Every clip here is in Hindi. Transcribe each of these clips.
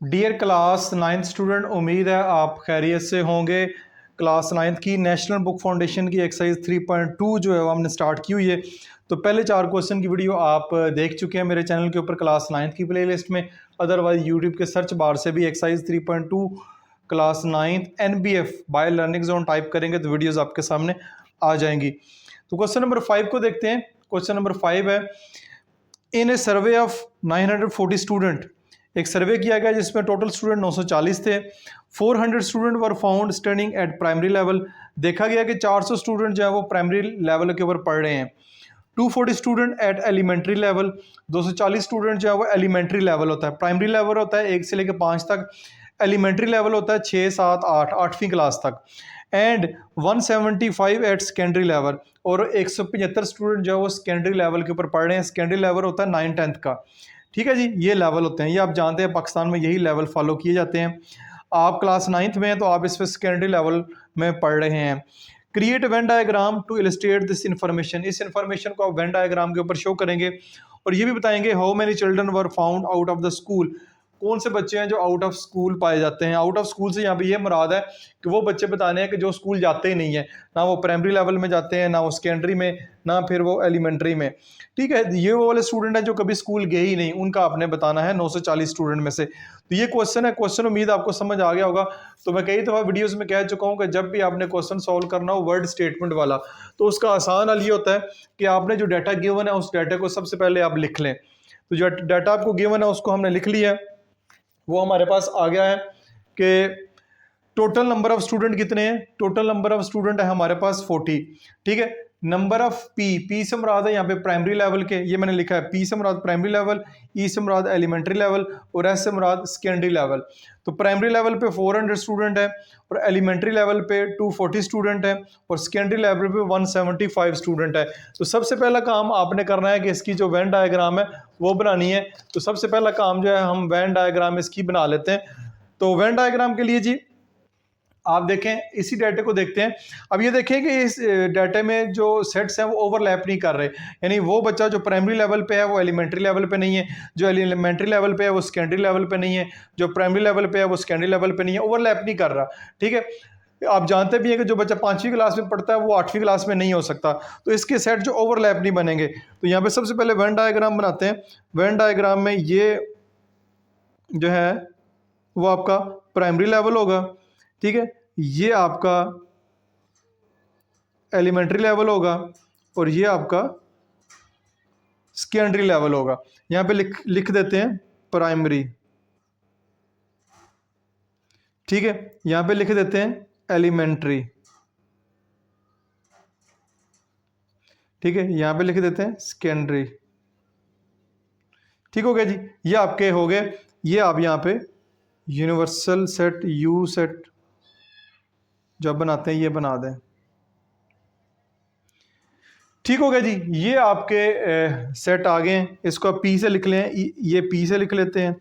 डियर क्लास नाइन्थ स्टूडेंट, उम्मीद है आप खैरियत से होंगे। क्लास नाइन्थ की नेशनल बुक फाउंडेशन की एक्सरसाइज 3.2 जो है वो हमने स्टार्ट की हुई है। तो पहले 4 क्वेश्चन की वीडियो आप देख चुके हैं मेरे चैनल के ऊपर क्लास नाइन्थ की प्लेलिस्ट में। अदरवाइज यूट्यूब के सर्च बार से भी exercise 3.2 class ninth NBF by learning zone type करेंगे तो वीडियोज़ आपके सामने आ जाएंगी। तो क्वेश्चन नंबर 5 को देखते हैं। क्वेश्चन नंबर 5 है, इन ए सर्वे ऑफ 940 स्टूडेंट, एक सर्वे किया गया जिसमें टोटल स्टूडेंट 940 थे। 400 student were found studying eight primary level, देखा गया कि 400 स्टूडेंट जो है वो प्राइमरी लेवल के ऊपर पढ़ रहे हैं। 240 student at elementary level, 240 student जो है वो एलिमेंट्री लेवल होता है। प्राइमरी लेवल होता है 1 से लेकर 5 तक, एलिमेंट्री लेवल होता है 6, 7, 8, 8वीं क्लास तक। एंड 175 एट सेकेंडरी लेवल, और 175 स्टूडेंट जो है वो सेकेंडरी लेवल के ऊपर पढ़ रहे हैं। सेकेंडरी लेवल होता है 9, 10th का। ठीक है जी, ये लेवल होते हैं, ये आप जानते हैं पाकिस्तान में यही लेवल फॉलो किए जाते हैं। आप क्लास 9th में हैं तो आप इस पर सेकेंडरी लेवल में पढ़ रहे हैं। Create Venn diagram to illustrate this information, इस इन्फॉर्मेशन को आप वेन डायग्राम के ऊपर शो करेंगे और ये भी बताएंगे how many children were found out of the school, कौन से बच्चे हैं जो आउट ऑफ स्कूल पाए जाते हैं। आउट ऑफ स्कूल से यहाँ पे ये मुराद है कि वो बच्चे बताने हैं कि जो स्कूल जाते ही नहीं है, ना वो प्राइमरी लेवल में जाते हैं, ना वो सेकेंडरी में, ना फिर वो एलिमेंट्री में। ठीक है, ये वो वाले स्टूडेंट हैं जो कभी स्कूल गए ही नहीं, उनका आपने बताना है 940 स्टूडेंट में से। तो ये क्वेश्चन है, क्वेश्चन उम्मीद आपको समझ आ गया होगा। तो मैं कई दफ़ा वीडियोस में कह चुका हूँ कि जब भी आपने क्वेश्चन सॉल्व करना हो वर्ड स्टेटमेंट वाला, तो उसका आसान हल ये होता है कि आपने जो डाटा गिवन है उस डाटा को सबसे पहले आप लिख लें। तो जो डाटा आपको गिवन है उसको हमने लिख लिया है, वो हमारे पास आ गया है कि टोटल नंबर ऑफ स्टूडेंट कितने हैं। टोटल नंबर ऑफ स्टूडेंट है हमारे पास 40। ठीक है, नंबर ऑफ पी से मुराद है यहाँ पे प्राइमरी लेवल के, ये मैंने लिखा है, पी से मुराद प्राइमरी लेवल, ई से मुराद एलिमेंट्री लेवल और एस से मुराद सेकेंडरी लेवल। तो प्राइमरी लेवल पे 400 स्टूडेंट है और एलिमेंट्री लेवल पे 240 स्टूडेंट है और सेकेंडरी लेवल पे 175 स्टूडेंट है। तो सबसे पहला काम आपने करना है कि इसकी जो वेन डायग्राम है वो बनानी है। तो सबसे पहला काम जो है हम वेन डायग्राम इसकी बना लेते हैं। तो वेन डायग्राम के लिए जी आप देखें, इसी डाटे को देखते हैं। अब ये देखें कि इस डाटे में जो सेट्स हैं वो ओवरलैप नहीं कर रहे, यानी वो बच्चा जो प्राइमरी लेवल पे है वो एलिमेंट्री लेवल पे नहीं है, जो एलिमेंट्री लेवल पे है वो सेकेंडरी लेवल पे नहीं है, जो प्राइमरी लेवल पे है वो सेकेंडरी लेवल पे नहीं है, ओवरलैप नहीं कर रहा। ठीक है, आप जानते भी हैं कि जो बच्चा 5वीं क्लास में पढ़ता है वो 8वीं क्लास में नहीं हो सकता, तो इसके सेट जो ओवरलैप नहीं बनेंगे। तो यहाँ पे सबसे पहले वेन डायग्राम बनाते हैं। वेन डायग्राम में ये जो है वो आपका प्राइमरी लेवल होगा। ठीक है, ये आपका एलिमेंट्री लेवल होगा और ये आपका सेकेंडरी लेवल होगा। यहाँ पे लिख देते हैं प्राइमरी। ठीक है, यहाँ पे लिख देते हैं एलिमेंट्री। ठीक है, यहाँ पे लिख देते हैं सेकेंडरी। ठीक हो गया जी, ये आपके हो गए। ये आप यहाँ पे यूनिवर्सल सेट यू सेट जब बनाते हैं ये बना दें। ठीक हो गया जी, ये आपके सेट आ गए हैं। इसको आप पी से लिख लें, ये पी से लिख लेते हैं,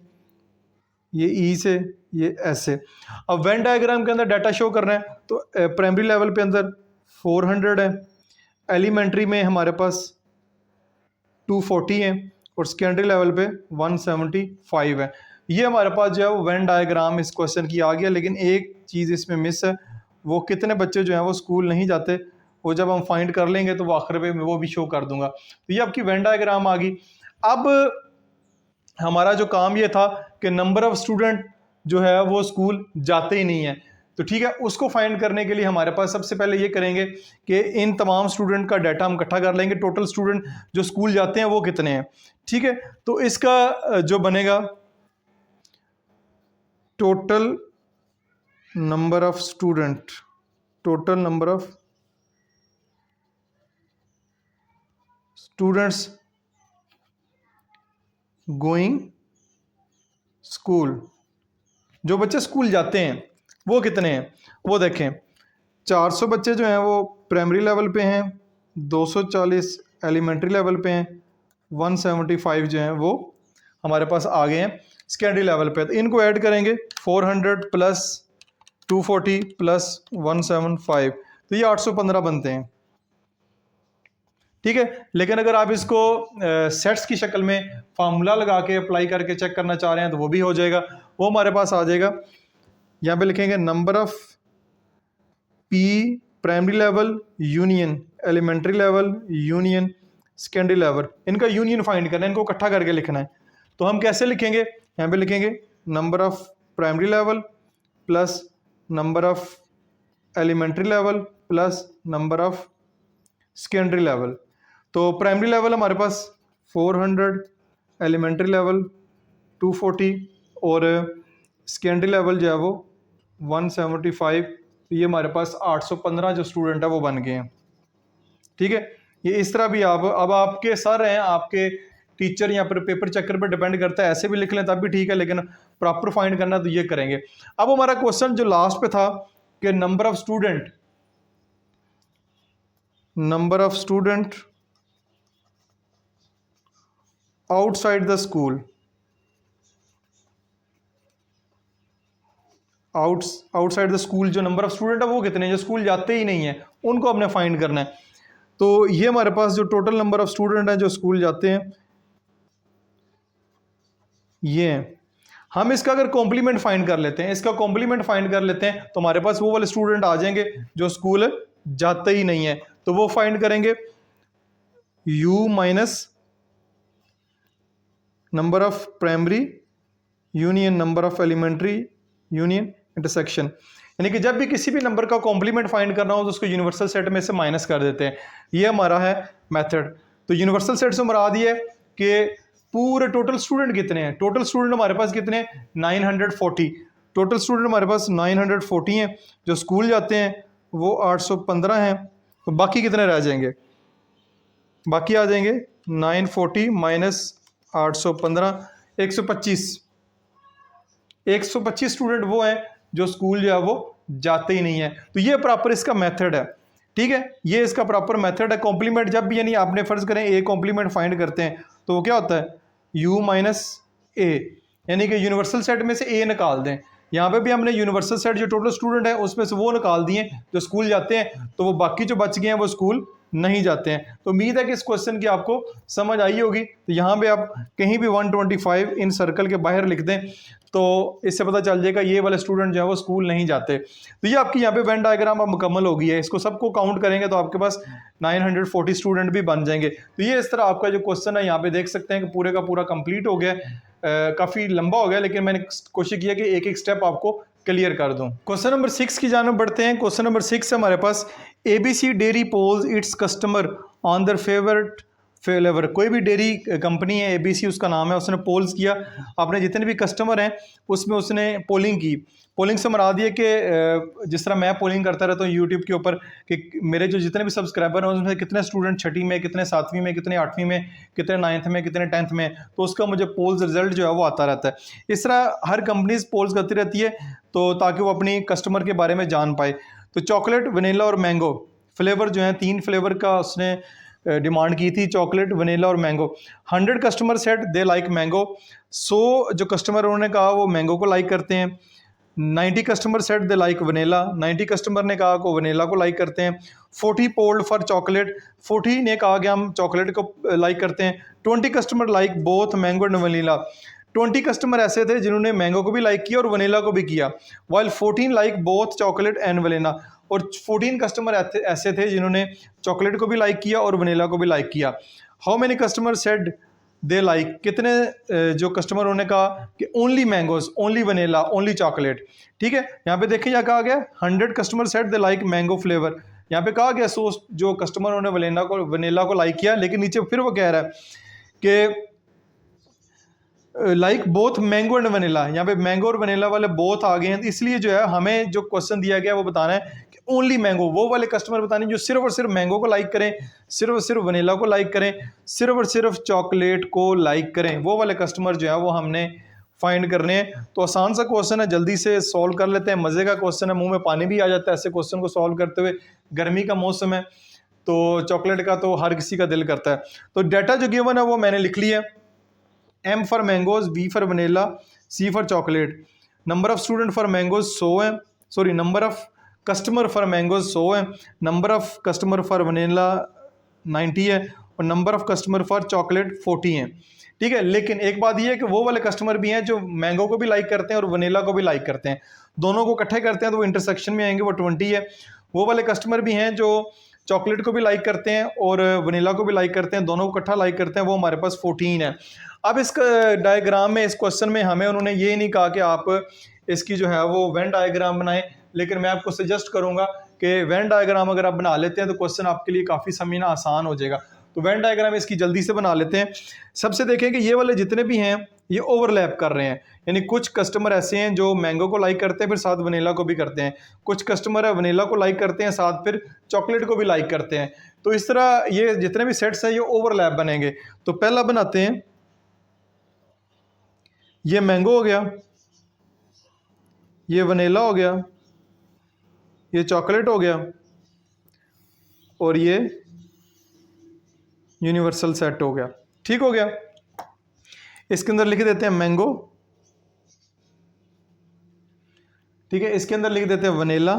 ये ई से, ये एस से। अब वेन डायग्राम के अंदर डाटा शो करना है तो प्राइमरी लेवल पे अंदर 400 है, एलिमेंट्री में हमारे पास 240 है और सेकेंडरी लेवल पे 175 है। ये हमारे पास जो है वो वेन डायग्राम इस क्वेश्चन की आ गया। लेकिन एक चीज़ इसमें मिस है, वो कितने बच्चे जो हैं वो स्कूल नहीं जाते, वो जब हम फाइंड कर लेंगे तो वो आखिर पे वो भी शो कर दूंगा। तो ये आपकी वेन डायग्राम आ गई। अब हमारा जो काम ये था कि नंबर ऑफ स्टूडेंट जो है वो स्कूल जाते ही नहीं है। तो ठीक है, उसको फाइंड करने के लिए हमारे पास सबसे पहले ये करेंगे कि इन तमाम स्टूडेंट का डाटा हम इकट्ठा कर लेंगे, टोटल स्टूडेंट जो स्कूल जाते हैं वो कितने हैं। ठीक है, तो इसका जो बनेगा total number of student, total number of students going school, जो बच्चे स्कूल जाते हैं वो कितने हैं। वो देखें, 400 बच्चे जो हैं वो प्राइमरी लेवल पे हैं, 240 एलिमेंट्री लेवल पे हैं, 175 जो हैं वो हमारे पास आ गए हैं सेकेंडरी लेवल पे। तो इनको ऐड करेंगे 400 प्लस 240 प्लस 175, तो ये 815 बनते हैं। ठीक है, लेकिन अगर आप इसको सेट्स की शक्ल में फार्मूला लगा के अप्लाई करके चेक करना चाह रहे हैं तो वो भी हो जाएगा। वो हमारे पास आ जाएगा। यहाँ पे लिखेंगे number of P primary level union elementary level union secondary level, इनका यूनियन फाइंड करना है, इनको इकट्ठा करके लिखना है। तो हम कैसे लिखेंगे, यहाँ पे लिखेंगे number of primary level plus number of elementary level plus number of secondary level. तो प्राइमरी लेवल हमारे पास 400, एलिमेंट्री लेवल 240 और सेकेंडरी लेवल जो है वो 175। तो ये हमारे पास 815 जो स्टूडेंट है वो बन गए हैं। ठीक है, ये इस तरह भी आप, अब आपके सर हैं, आपके टीचर यहाँ पर पेपर चेकर पर डिपेंड करता है, ऐसे भी लिख लें तब भी ठीक है, लेकिन प्रॉपर फाइंड करना तो ये करेंगे। अब हमारा क्वेश्चन जो लास्ट पे था कि number of student outside the school, outside the school जो नंबर ऑफ स्टूडेंट है वो कितने, जो स्कूल जाते ही नहीं है उनको हमने फाइंड करना है। तो ये हमारे पास जो टोटल नंबर ऑफ स्टूडेंट हैं जो स्कूल जाते हैं ये हैं। हम इसका अगर कॉम्प्लीमेंट फाइंड कर लेते हैं, इसका कॉम्प्लीमेंट फाइंड कर लेते हैं तो हमारे पास वो वाले स्टूडेंट आ जाएंगे जो स्कूल जाते ही नहीं है। तो वो फाइंड करेंगे u minus number of primary union number of elementary union intersection, यानी कि जब भी किसी भी नंबर का कॉम्प्लीमेंट फाइंड करना हो तो उसको यूनिवर्सल सेट में से माइनस कर देते हैं। ये हमारा है मेथड। तो यूनिवर्सल सेट से मुराद ये है कि पूरे टोटल स्टूडेंट कितने हैं, टोटल स्टूडेंट हमारे पास कितने हैं 940, टोटल स्टूडेंट हमारे पास 940 हैं, जो स्कूल जाते हैं वो 815 हैं। तो बाकी कितने रह जाएंगे, बाकी आ जाएंगे 940 माइनस 815, 125 स्टूडेंट वो हैं जो स्कूल जो है वो जाते ही नहीं है। तो ये प्रॉपर इसका मेथड है। ठीक है, ये इसका प्रॉपर मेथड है। कॉम्प्लीमेंट जब भी, यानी आपने फर्ज करें ए कॉम्प्लीमेंट फाइंड करते हैं तो वो क्या होता है u माइनस ए, यानी कि यूनिवर्सल सेट में से ए निकाल दें। यहाँ पे भी हमने यूनिवर्सल सेट जो टोटल स्टूडेंट है उसमें से वो निकाल दिए जो स्कूल जाते हैं, तो वो बाकी जो बच गए हैं वो स्कूल नहीं जाते हैं। तो उम्मीद है कि इस क्वेश्चन की आपको समझ आई होगी। तो यहाँ पे आप कहीं भी 125 इन सर्कल के बाहर लिख दें तो इससे पता चल जाएगा ये वाले स्टूडेंट जो है वो स्कूल नहीं जाते। तो ये आपकी यहाँ पे वेन डायग्राम अब मुकम्मल हो गई है। इसको सबको काउंट करेंगे तो आपके पास 940 स्टूडेंट भी बन जाएंगे। तो ये इस तरह आपका जो क्वेश्चन है यहाँ पे देख सकते हैं कि पूरे का पूरा कंप्लीट हो गया। काफ़ी लंबा हो गया लेकिन मैंने कोशिश की है कि एक एक स्टेप आपको क्लियर कर दूं। क्वेश्चन नंबर 6 की जानिब बढ़ते हैं। क्वेश्चन नंबर 6 है हमारे पास, ABC dairy polls its customer on their favourite flavour. कोई भी डेयरी कंपनी है ABC उसका नाम है, उसने पोल्स किया, अपने जितने भी कस्टमर हैं उसमें उसने पोलिंग की। पोलिंग से मुराद ये कि जिस तरह मैं पोलिंग करता रहता हूँ यूट्यूब के ऊपर कि मेरे जो जितने भी सब्सक्राइबर हैं उसमें कितने स्टूडेंट छठी में, कितने 7वीं में, कितने 8वीं में, कितने 9th में, कितने 10th में, तो उसका मुझे पोल्स रिजल्ट जो है वो आता रहता है। इस तरह हर कंपनीज पोल्स करती रहती है तो ताकि वो अपनी कस्टमर के बारे में जान पाए। तो चॉकलेट, वनीला और मैंगो फ्लेवर जो है, 3 फ्लेवर का उसने डिमांड की थी, चॉकलेट, वनीला और mango. 100 customer set they like mango, 100 जो कस्टमर उन्होंने कहा वो मैंगो को लाइक करते हैं। 90 customer set they like vanilla, 90 customer ने कहा को वनीला को लाइक करते हैं। 40 पोल्ड फॉर चॉकलेट, 40 ने कहा कि हम चॉकलेट को लाइक करते हैं। 20 customer like both mango and vanilla, 20 customer ऐसे थे जिन्होंने मैंगो को भी लाइक किया और वनीला को भी किया। While 14 like both chocolate and vanilla, और 14 कस्टमर ऐसे थे जिन्होंने चॉकलेट को भी लाइक किया और वनीला को भी लाइक किया। How many customer said they like, कितने जो कस्टमर उन्होंने कहा कि only mangoes, only vanilla, only chocolate. ठीक है, यहाँ पे देखिए यहाँ कहा गया 100 customer said they like mango flavour, यहाँ पे कहा गया 100 जो कस्टमर उन्होंने वनीला को लाइक किया, लेकिन नीचे फिर वो कह रहा है कि like both mango and vanilla, यहाँ पे मैंगो और वनीला वाले बोथ आ गए हैं। इसलिए जो है हमें जो क्वेश्चन दिया गया वो बताना है कि ओनली मैंगो, वो वाले कस्टमर बताने जो सिर्फ और सिर्फ मैंगो को लाइक करें, सिर्फ और सिर्फ वनीला को लाइक करें, सिर्फ और सिर्फ चॉकलेट को लाइक करें, वो वाले कस्टमर जो है वो हमने फाइंड करने हैं। तो आसान सा क्वेश्चन है, जल्दी से सॉल्व कर लेते हैं। मज़े का क्वेश्चन है, मुँह में पानी भी आ जाता है ऐसे क्वेश्चन को सॉल्व करते हुए। गर्मी का मौसम है तो चॉकलेट का तो हर किसी का दिल करता है। तो डाटा जो गिवन है वो मैंने लिख लिया है। M for mangoes, V for vanilla, C for chocolate. Number of student for mangoes 100 है, sorry number of customer for mangoes 100 है, number of customer for vanilla 90 है और number of customer for chocolate 40 है। ठीक है। लेकिन एक बात ये है कि वो वाले कस्टमर भी हैं जो मैंगो को भी लाइक करते हैं और वनीला को भी लाइक करते हैं, दोनों को इकट्ठे करते हैं तो वो इंटरसेक्शन में आएंगे, वो 20 है। वो वाले कस्टमर भी हैं जो चॉकलेट को भी लाइक करते हैं और वनीला को भी लाइक करते हैं, दोनों को इकट्ठा लाइक करते हैं, वो हमारे पास 14 है। अब इस डायग्राम में, इस क्वेश्चन में हमें उन्होंने ये नहीं कहा कि आप इसकी जो है वो वेन डायग्राम बनाएं, लेकिन मैं आपको सजेस्ट करूंगा कि वेन डायग्राम अगर आप बना लेते हैं तो क्वेश्चन आपके लिए काफ़ी समझना आसान हो जाएगा। तो वेन डायग्राम इसकी जल्दी से बना लेते हैं। सबसे देखें कि ये वाले जितने भी हैं ये ओवरलैप कर रहे हैं, यानी कुछ कस्टमर ऐसे हैं जो मैंगो को लाइक करते हैं फिर साथ वनीला को भी करते हैं, कुछ कस्टमर है वनीला को लाइक करते हैं साथ फिर चॉकलेट को भी लाइक करते हैं। तो इस तरह ये जितने भी सेट्स हैं ये ओवरलैप बनेंगे। तो पहला बनाते हैं, ये मैंगो हो गया, ये वनीला हो गया, ये चॉकलेट हो गया और ये यूनिवर्सल सेट हो गया। ठीक हो गया। इसके अंदर लिख देते हैं मैंगो, ठीक है, इसके अंदर लिख देते हैं वनीला,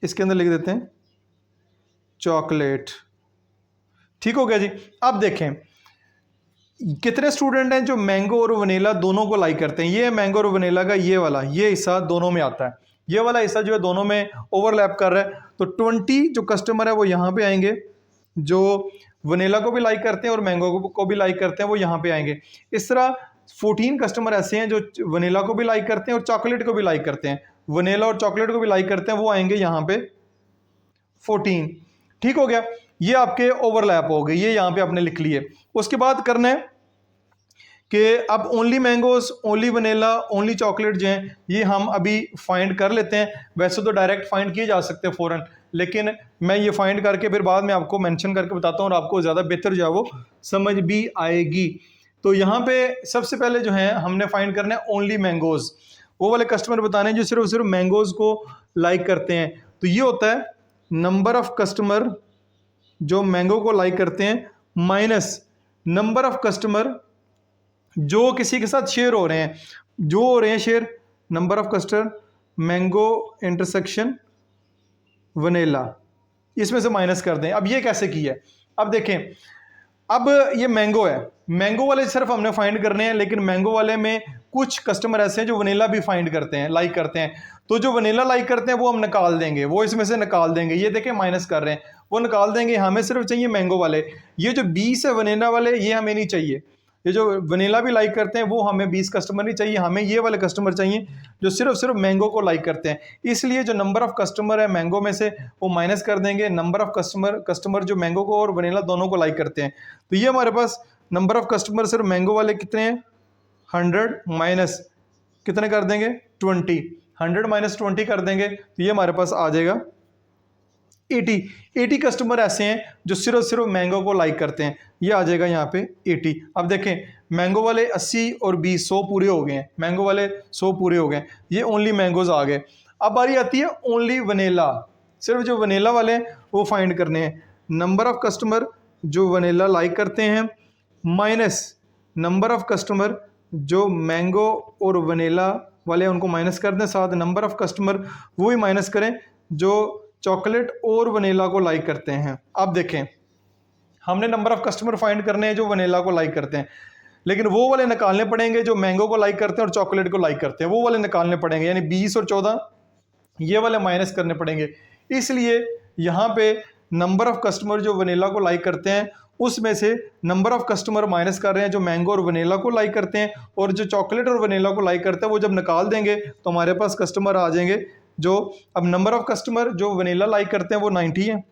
इसके अंदर लिख देते हैं चॉकलेट। ठीक हो गया जी। अब देखें कितने स्टूडेंट हैं जो मैंगो और वनीला दोनों को लाइक करते हैं। ये मैंगो और वनीला का ये वाला, ये हिस्सा दोनों में आता है, ये वाला हिस्सा जो है दोनों में ओवरलैप कर रहा है। तो 20 जो कस्टमर है वो यहाँ पे आएंगे, जो वनीला को भी लाइक करते हैं और मैंगो को भी लाइक करते हैं वो यहाँ पे आएंगे। इस तरह 14 कस्टमर ऐसे हैं जो वनीला को भी लाइक करते हैं और चॉकलेट को भी लाइक करते हैं, वनीला और चॉकलेट को भी लाइक करते हैं, वो आएंगे यहाँ पे 14। ठीक हो गया। ये आपके ओवरलैप हो गए, ये यहाँ पे आपने लिख लिए। उसके बाद करना है कि अब only mangoes, only vanilla, only chocolate जो हैं ये हम अभी फाइंड कर लेते हैं। वैसे तो डायरेक्ट फाइंड किए जा सकते हैं फ़ौरन, लेकिन मैं ये फाइंड करके फिर बाद में आपको मेंशन करके बताता हूँ और आपको ज़्यादा बेहतर जो है वो समझ भी आएगी। तो यहाँ पे सबसे पहले जो है हमने फाइंड करना है ओनली मैंगोज, वो वाले कस्टमर बताने हैं जो सिर्फ सिर्फ मैंगोज को लाइक करते हैं। तो ये होता है नंबर ऑफ कस्टमर जो मैंगो को लाइक करते हैं माइनस नंबर ऑफ कस्टमर जो किसी के साथ शेयर हो रहे हैं, जो हो रहे हैं share, number of customer mango intersection vanilla, इसमें से माइनस कर दें। अब ये कैसे किया है, अब देखें, अब ये मैंगो है, मैंगो वाले सिर्फ हमने फाइंड करने हैं, लेकिन मैंगो वाले में कुछ कस्टमर ऐसे हैं जो वनीला भी फाइंड करते हैं, लाइक करते हैं। तो जो वनीला लाइक करते हैं वो हम निकाल देंगे, वो इसमें से निकाल देंगे। ये देखें माइनस कर रहे हैं, वो निकाल देंगे। हमें सिर्फ चाहिए मैंगो वाले, ये जो 20 है वनीला वाले ये हमें नहीं चाहिए। ये जो वनीला भी लाइक करते हैं वो हमें 20 कस्टमर नहीं चाहिए, हमें ये वाले कस्टमर चाहिए जो सिर्फ सिर्फ मैंगो को लाइक करते हैं। इसलिए जो नंबर ऑफ कस्टमर है मैंगो में से वो माइनस कर देंगे नंबर ऑफ कस्टमर जो मैंगो को और वनीला दोनों को लाइक करते हैं। तो ये हमारे पास नंबर ऑफ कस्टमर सिर्फ मैंगो वाले कितने हैं, 100 माइनस कितने कर देंगे, 20, 100 माइनस 20 कर देंगे तो ये हमारे पास आ जाएगा 80 कस्टमर ऐसे हैं जो सिर्फ सिर्फ मैंगो को लाइक करते हैं, ये आ जाएगा यहाँ पे 80। अब देखें मैंगो वाले 80 और 20 100 पूरे हो गए हैं, मैंगो वाले 100 पूरे हो गए, ये ओनली मैंगोज आ गए। अब बारी आती है ओनली वनीला, सिर्फ जो वनीला वाले हैं वो फाइंड करने हैं। नंबर ऑफ कस्टमर जो वनीला लाइक करते हैं माइनस नंबर ऑफ कस्टमर जो मैंगो और वनीला वाले उनको माइनस कर दें, साथ नंबर ऑफ कस्टमर वो भी माइनस करें जो चॉकलेट और वनीला को लाइक करते हैं। अब देखें हमने नंबर ऑफ कस्टमर फाइंड करने हैं जो वनीला को लाइक करते हैं, लेकिन वो वाले निकालने पड़ेंगे जो मैंगो को लाइक करते हैं और चॉकलेट को लाइक करते हैं, वो वाले निकालने पड़ेंगे, यानी 20 और 14 ये वाले माइनस करने पड़ेंगे। इसलिए यहाँ पे नंबर ऑफ कस्टमर जो वनीला को लाइक करते हैं उसमें से नंबर ऑफ कस्टमर माइनस कर रहे हैं जो मैंगो और वनीला को लाइक करते हैं, और जो चॉकलेट और वनीला को लाइक करते हैं वो जब निकाल देंगे तो हमारे पास कस्टमर आ जाएंगे जो, अब नंबर ऑफ कस्टमर जो वनीला लाइक करते हैं वो 90 है,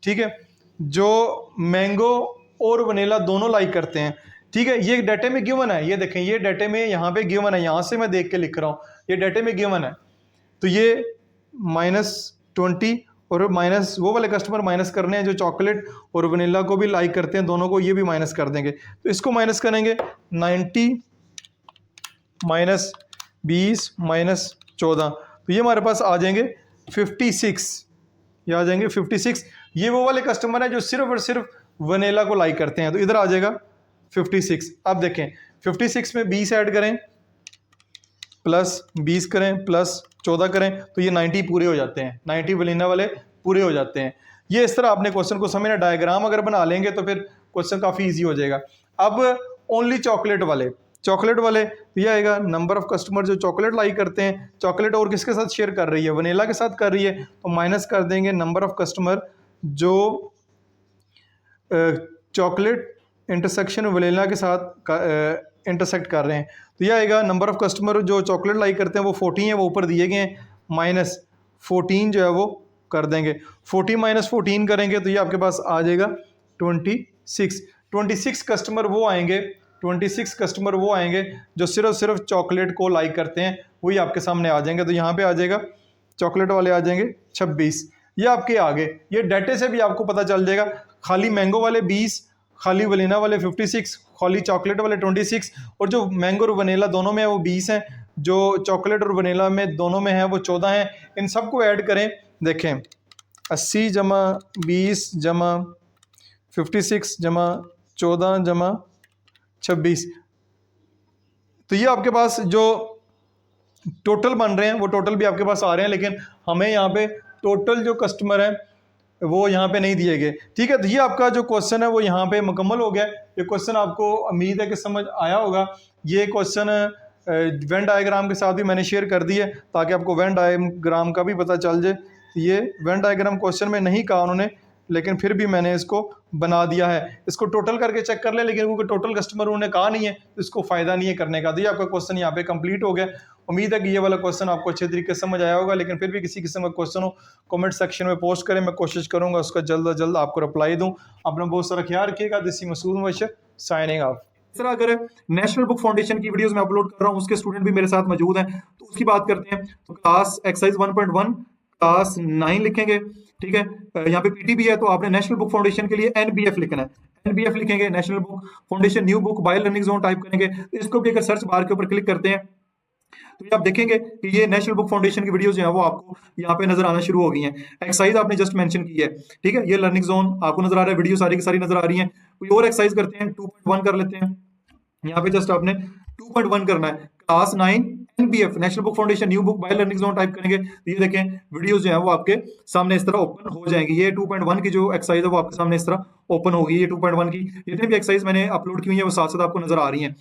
ठीक है, जो मैंगो और वनीला दोनों लाइक करते हैं, ठीक है, ये डाटे में गिवन है, ये देखें ये डाटे में यहाँ पे गिवन है, यहाँ से मैं देख के लिख रहा हूँ, ये डाटे में गिवन है। तो ये -20 और माइनस वो वाले कस्टमर माइनस करने हैं जो चॉकलेट और वनीला को भी लाइक करते हैं, दोनों को ये भी माइनस कर देंगे। तो इसको माइनस करेंगे 90 -20 -14, तो ये हमारे पास आ जाएंगे 56, ये आ जाएंगे 56। ये वो वाले कस्टमर हैं जो सिर्फ और सिर्फ वनीला को लाइक करते हैं, तो इधर आ जाएगा 56। अब देखें 56 में 20 ऐड करें प्लस 20 करें प्लस 14 करें तो ये 90 पूरे हो जाते हैं, 90 वनीला वाले पूरे हो जाते हैं। ये इस तरह आपने क्वेश्चन को समझना, डायग्राम अगर बना लेंगे तो फिर क्वेश्चन काफ़ी ईजी हो जाएगा। अब ओनली चॉकलेट वाले तो ये आएगा नंबर ऑफ कस्टमर जो चॉकलेट लाइक करते हैं। चॉकलेट और किसके साथ शेयर कर रही है, वनीला के साथ कर रही है, तो माइनस कर देंगे नंबर ऑफ कस्टमर जो चॉकलेट इंटरसेक्शन वनीला के साथ इंटरसेक्ट कर रहे हैं। तो ये आएगा नंबर ऑफ कस्टमर जो चॉकलेट लाइक करते हैं वो 40 है, वो ऊपर दिए गए हैं, माइनस 14 जो है वो कर देंगे। 40 माइनस 14 करेंगे तो ये आपके पास आ जाएगा 26 कस्टमर वो आएंगे 26 कस्टमर वो आएंगे जो सिर्फ चॉकलेट को लाइक करते हैं, वही आपके सामने आ जाएंगे। तो यहाँ पे आ जाएगा चॉकलेट वाले आ जाएंगे 26, ये आपके आगे, ये डाटे से भी आपको पता चल जाएगा। खाली मैंगो वाले 20, खाली वनीला वाले 56, खाली चॉकलेट वाले 26, और जो मैंगो और वनीला दोनों में है वो 20 हैं, जो चॉकलेट और वनीला में दोनों में है वो 14 हैं। इन सबको ऐड करें, देखें 80 जमा 20 जमा 56 जमा 14 जमा 26, तो ये आपके पास जो टोटल बन रहे हैं वो टोटल भी आपके पास आ रहे हैं, लेकिन हमें यहाँ पे टोटल जो कस्टमर है वो यहाँ पे नहीं दिए गए। ठीक है, तो ये आपका जो क्वेश्चन है वो यहाँ पे मुकम्मल हो गया। ये क्वेश्चन आपको उम्मीद है कि समझ आया होगा। ये क्वेश्चन वेन डायग्राम के साथ भी मैंने शेयर कर दी है ताकि आपको वेन डायग्राम का भी पता चल जाए। ये वेन डायग्राम क्वेश्चन में नहीं कहा उन्होंने, लेकिन फिर भी मैंने इसको बना दिया है। इसको टोटल करके चेक कर ले, लेकिन क्योंकि टोटल कस्टमर उन्होंने कहा नहीं है तो इसको फ़ायदा नहीं है करने का। तो ये आपका क्वेश्चन यहाँ पे कंप्लीट हो गया। उम्मीद है कि ये वाला क्वेश्चन आपको अच्छे तरीके से समझ आया होगा, लेकिन फिर भी किसी किस्म का क्वेश्चन हो कमेंट सेक्शन में पोस्ट करें, मैं कोशिश करूँगा उसका जल्द अज जल्द आपको रिप्लाई दूँ। अपना बहुत सारा ख्याल रखिएगा। This is Masood Mubashar signing off. इस तरह अगर नेशनल बुक फाउंडेशन की वीडियोस मैं अपलोड कर रहा हूँ, उसके स्टूडेंट भी मेरे साथ मौजूद हैं, तो उसकी बात करते हैं। तो क्लास एक्सरसाइज 1.1 क्लास 9 लिखेंगे, ठीक है। यहाँ पे पीटी भी है, तो आपने नेशनल बुक फाउंडेशन के लिए एनबीएफ लिखना है। एनबीएफ लिखेंगे, national Book foundation new book by learning zone type करेंगे। इसको भी अगर सर्च बार के ऊपर क्लिक करते हैं तो ये आप देखेंगे कि ये नेशनल बुक फाउंडेशन की वीडियोस जो है वो आपको यहाँ पे नजर आना शुरू हो गई हैं। एक्सरसाइज आपने जस्ट मेंशन की है, ठीक है। ये लर्निंग जोन आपको नजर आ रहा है, वीडियो सारी की सारी नजर आ रही है। कोई और एक्सरसाइज करते हैं, 2.1 कर लेते हैं। यहाँ पे जस्ट आपने 2.1 करना है, class 9 NBF national Book foundation new book by learning zone type करेंगे तो ये देखें वीडियोस जो है वो आपके सामने इस तरह ओपन हो जाएंगी। ये 2.1 की जो एक्सरसाइज है वो आपके सामने इस तरह ओपन होगी। ये 2.1 की जितनी भी एक्सरसाइज मैंने अपलोड की हुई है वो साथ साथ आपको नजर आ रही हैं।